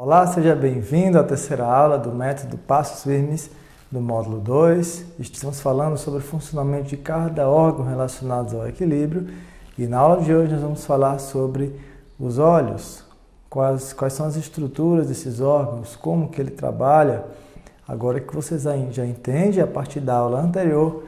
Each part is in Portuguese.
Olá, seja bem-vindo à terceira aula do método Passos Firmes do módulo 2. Estamos falando sobre o funcionamento de cada órgão relacionados ao equilíbrio e na aula de hoje nós vamos falar sobre os olhos, quais são as estruturas desses órgãos, como que ele trabalha. Agora que vocês já entendem a partir da aula anterior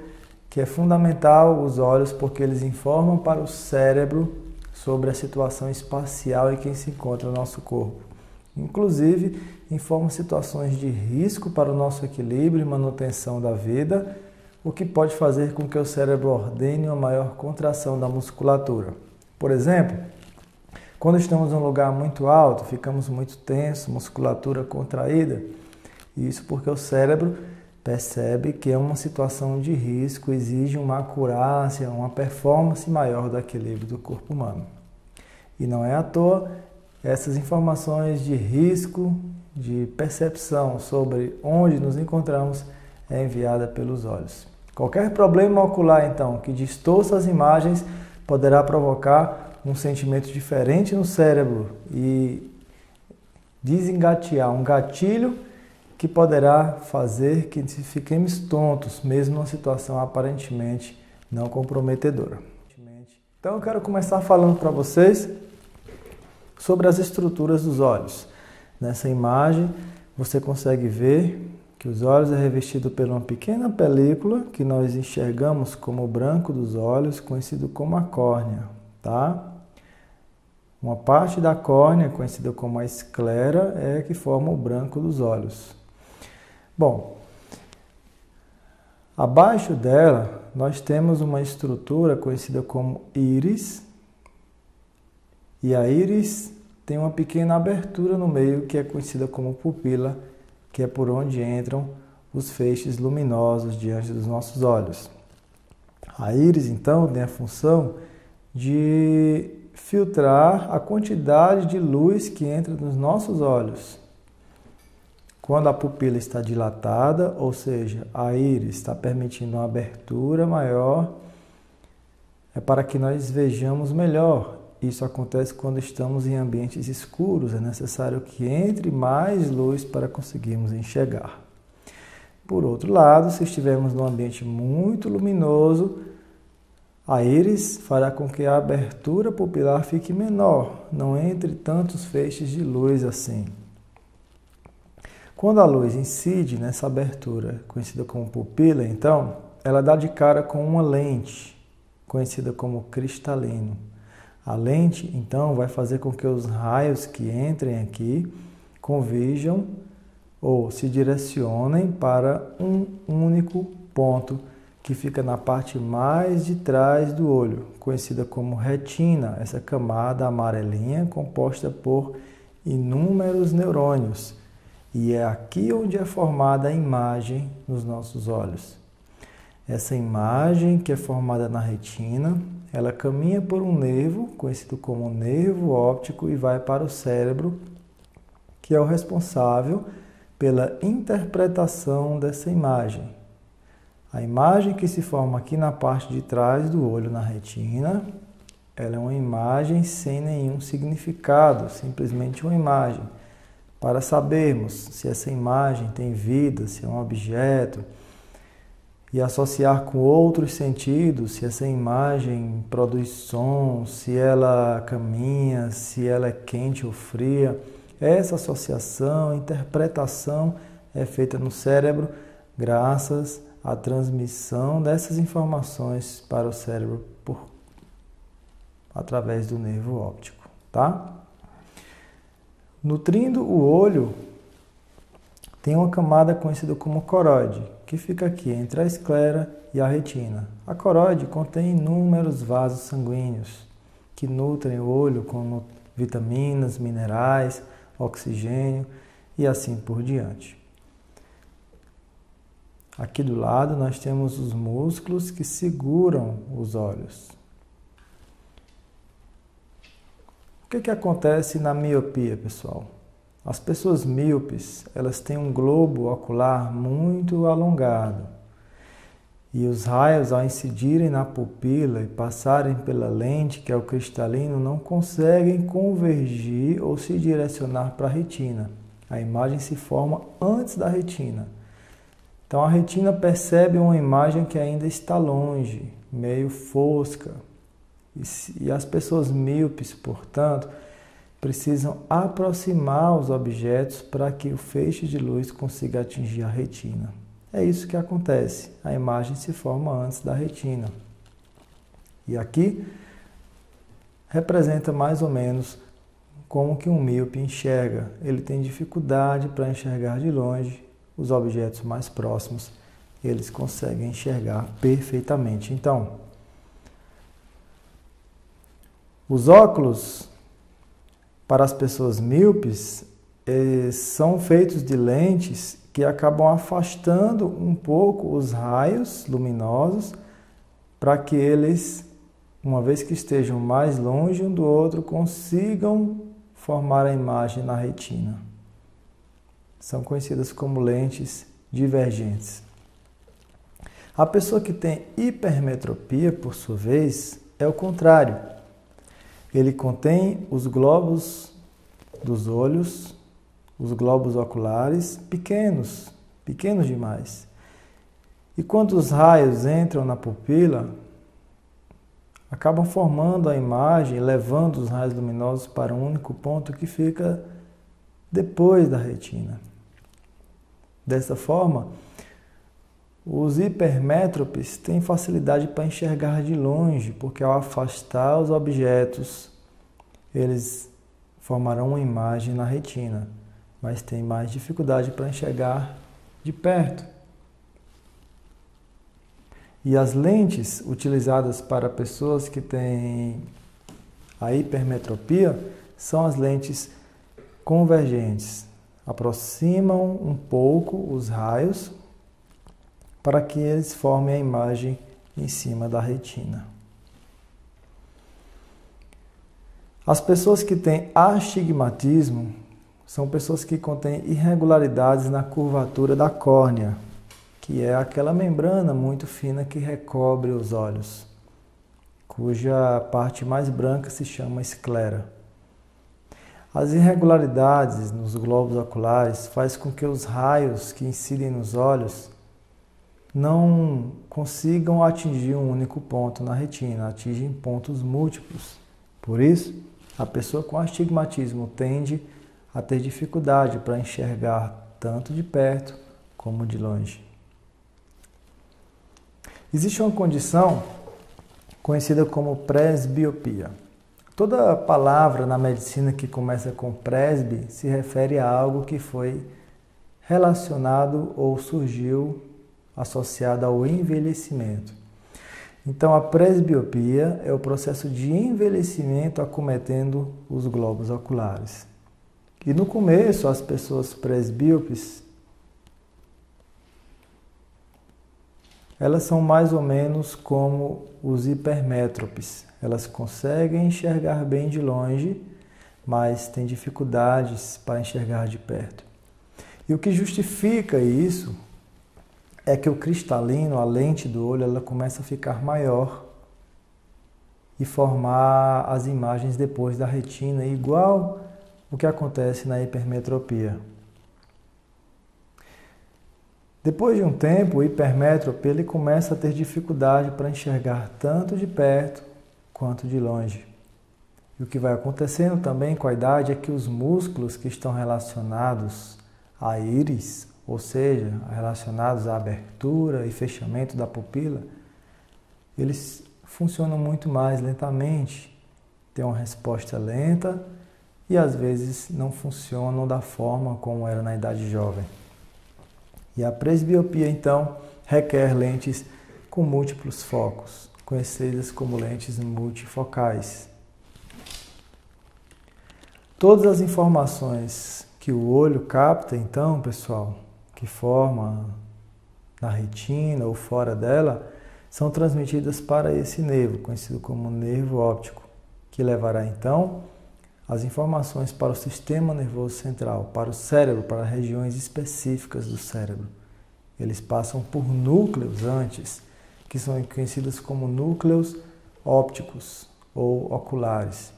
que é fundamental os olhos porque eles informam para o cérebro sobre a situação espacial em que se encontra o nosso corpo. Inclusive, informam situações de risco para o nosso equilíbrio e manutenção da vida, o que pode fazer com que o cérebro ordene uma maior contração da musculatura. Por exemplo, quando estamos em um lugar muito alto, ficamos muito tensos, musculatura contraída, isso porque o cérebro percebe que é uma situação de risco, exige uma acurácia, uma performance maior do equilíbrio do corpo humano. E não é à toa, essas informações de risco, de percepção sobre onde nos encontramos é enviada pelos olhos. Qualquer problema ocular, então, que distorça as imagens poderá provocar um sentimento diferente no cérebro e desengatear um gatilho que poderá fazer que fiquemos tontos, mesmo numa situação aparentemente não comprometedora. Então eu quero começar falando para vocês sobre as estruturas dos olhos. Nessa imagem você consegue ver que os olhos é revestido por uma pequena película que nós enxergamos como o branco dos olhos, conhecido como a córnea, tá? Uma parte da córnea, conhecida como a esclera, é que forma o branco dos olhos. Bom, abaixo dela nós temos uma estrutura conhecida como íris, e a íris tem uma pequena abertura no meio que é conhecida como pupila, que é por onde entram os feixes luminosos diante dos nossos olhos. A íris, então, tem a função de filtrar a quantidade de luz que entra nos nossos olhos. Quando a pupila está dilatada, ou seja, a íris está permitindo uma abertura maior, é para que nós vejamos melhor. Isso acontece quando estamos em ambientes escuros, é necessário que entre mais luz para conseguirmos enxergar. Por outro lado, se estivermos num ambiente muito luminoso, a íris fará com que a abertura pupilar fique menor, não entre tantos feixes de luz assim. Quando a luz incide nessa abertura, conhecida como pupila, então, ela dá de cara com uma lente, conhecida como cristalino. A lente, então, vai fazer com que os raios que entrem aqui converjam ou se direcionem para um único ponto que fica na parte mais de trás do olho, conhecida como retina, essa camada amarelinha composta por inúmeros neurônios. E é aqui onde é formada a imagem nos nossos olhos. Essa imagem que é formada na retina, ela caminha por um nervo, conhecido como nervo óptico, e vai para o cérebro, que é o responsável pela interpretação dessa imagem. A imagem que se forma aqui na parte de trás do olho, na retina, ela é uma imagem sem nenhum significado, simplesmente uma imagem. Para sabermos se essa imagem tem vida, se é um objeto, e associar com outros sentidos, se essa imagem produz som, se ela caminha, se ela é quente ou fria. Essa associação, interpretação é feita no cérebro graças à transmissão dessas informações para o cérebro através do nervo óptico, tá? Nutrindo o olho, tem uma camada conhecida como coroide, que fica aqui entre a esclera e a retina. A coroide contém inúmeros vasos sanguíneos que nutrem o olho com vitaminas, minerais, oxigênio e assim por diante. Aqui do lado nós temos os músculos que seguram os olhos. O que acontece na miopia, pessoal? As pessoas míopes, elas têm um globo ocular muito alongado. E os raios, ao incidirem na pupila e passarem pela lente, que é o cristalino, não conseguem convergir ou se direcionar para a retina. A imagem se forma antes da retina. Então a retina percebe uma imagem que ainda está longe, meio fosca. E as pessoas míopes, portanto, precisam aproximar os objetos para que o feixe de luz consiga atingir a retina. É isso que acontece. A imagem se forma antes da retina. E aqui representa mais ou menos como que um míope enxerga. Ele tem dificuldade para enxergar de longe os objetos mais próximos. Eles conseguem enxergar perfeitamente. Então, os óculos para as pessoas míopes são feitos de lentes que acabam afastando um pouco os raios luminosos para que eles, uma vez que estejam mais longe um do outro, consigam formar a imagem na retina. São conhecidas como lentes divergentes. A pessoa que tem hipermetropia, por sua vez, é o contrário. Ele contém os globos dos olhos, os globos oculares pequenos demais. E quando os raios entram na pupila, acabam formando a imagem, levando os raios luminosos para um único ponto que fica depois da retina. Dessa forma, os hipermétropes têm facilidade para enxergar de longe, porque ao afastar os objetos, eles formarão uma imagem na retina, mas têm mais dificuldade para enxergar de perto. E as lentes utilizadas para pessoas que têm a hipermetropia são as lentes convergentes. Aproximam um pouco os raios para que eles formem a imagem em cima da retina. As pessoas que têm astigmatismo são pessoas que contêm irregularidades na curvatura da córnea, que é aquela membrana muito fina que recobre os olhos, cuja parte mais branca se chama esclera. As irregularidades nos globos oculares faz com que os raios que incidem nos olhos não consigam atingir um único ponto na retina, atingem pontos múltiplos. Por isso, a pessoa com astigmatismo tende a ter dificuldade para enxergar tanto de perto como de longe. Existe uma condição conhecida como presbiopia. Toda palavra na medicina que começa com presbi se refere a algo que foi relacionado ou surgiu associado ao envelhecimento. Então, a presbiopia é o processo de envelhecimento acometendo os globos oculares. E no começo, as pessoas presbíopes, elas são mais ou menos como os hipermétropes. Elas conseguem enxergar bem de longe, mas têm dificuldades para enxergar de perto. E o que justifica isso é que o cristalino, a lente do olho, ela começa a ficar maior e formar as imagens depois da retina, igual o que acontece na hipermetropia. Depois de um tempo, o hipermétrope ele começa a ter dificuldade para enxergar tanto de perto quanto de longe. E o que vai acontecendo também com a idade é que os músculos que estão relacionados à íris, ou seja, relacionados à abertura e fechamento da pupila, eles funcionam muito mais lentamente, têm uma resposta lenta e às vezes não funcionam da forma como era na idade jovem. E a presbiopia, então, requer lentes com múltiplos focos, conhecidas como lentes multifocais. Todas as informações que o olho capta, então, pessoal, que forma na retina ou fora dela, são transmitidas para esse nervo, conhecido como nervo óptico, que levará, então, as informações para o sistema nervoso central, para o cérebro, para regiões específicas do cérebro. Eles passam por núcleos antes que são conhecidas como núcleos ópticos ou oculares.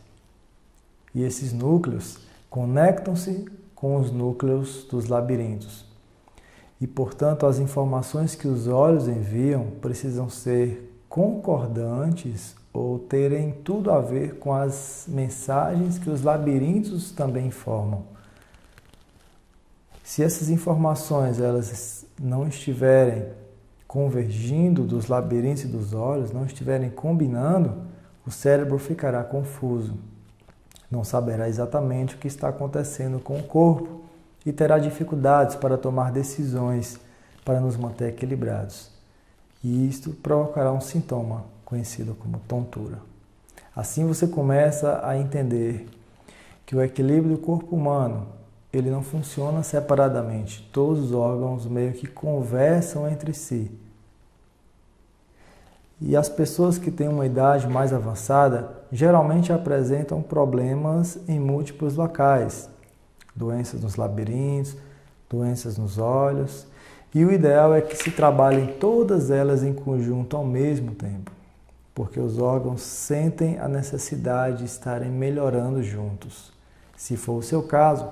E esses núcleos conectam-se com os núcleos dos labirintos. E, portanto, as informações que os olhos enviam precisam ser concordantes ou terem tudo a ver com as mensagens que os labirintos também formam. Se essas informações elas não estiverem convergindo dos labirintos e dos olhos, não estiverem combinando, o cérebro ficará confuso, não saberá exatamente o que está acontecendo com o corpo e terá dificuldades para tomar decisões para nos manter equilibrados. E isto provocará um sintoma conhecido como tontura. Assim você começa a entender que o equilíbrio do corpo humano ele não funciona separadamente. Todos os órgãos meio que conversam entre si. E as pessoas que têm uma idade mais avançada geralmente apresentam problemas em múltiplos locais. Doenças nos labirintos, doenças nos olhos. E o ideal é que se trabalhem todas elas em conjunto ao mesmo tempo, porque os órgãos sentem a necessidade de estarem melhorando juntos. Se for o seu caso,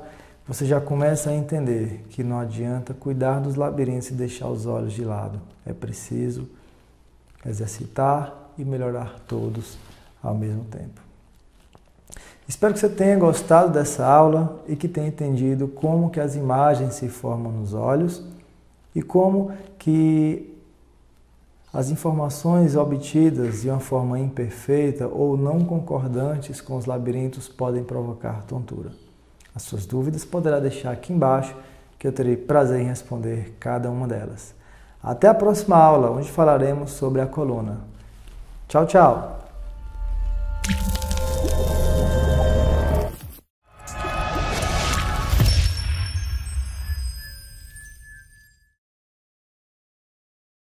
você já começa a entender que não adianta cuidar dos labirintos e deixar os olhos de lado. É preciso exercitar e melhorar todos ao mesmo tempo. Espero que você tenha gostado dessa aula e que tenha entendido como que as imagens se formam nos olhos e como que as informações obtidas de uma forma imperfeita ou não concordantes com os labirintos podem provocar tontura. As suas dúvidas poderá deixar aqui embaixo que eu terei prazer em responder cada uma delas. Até a próxima aula, onde falaremos sobre a coluna. Tchau, tchau!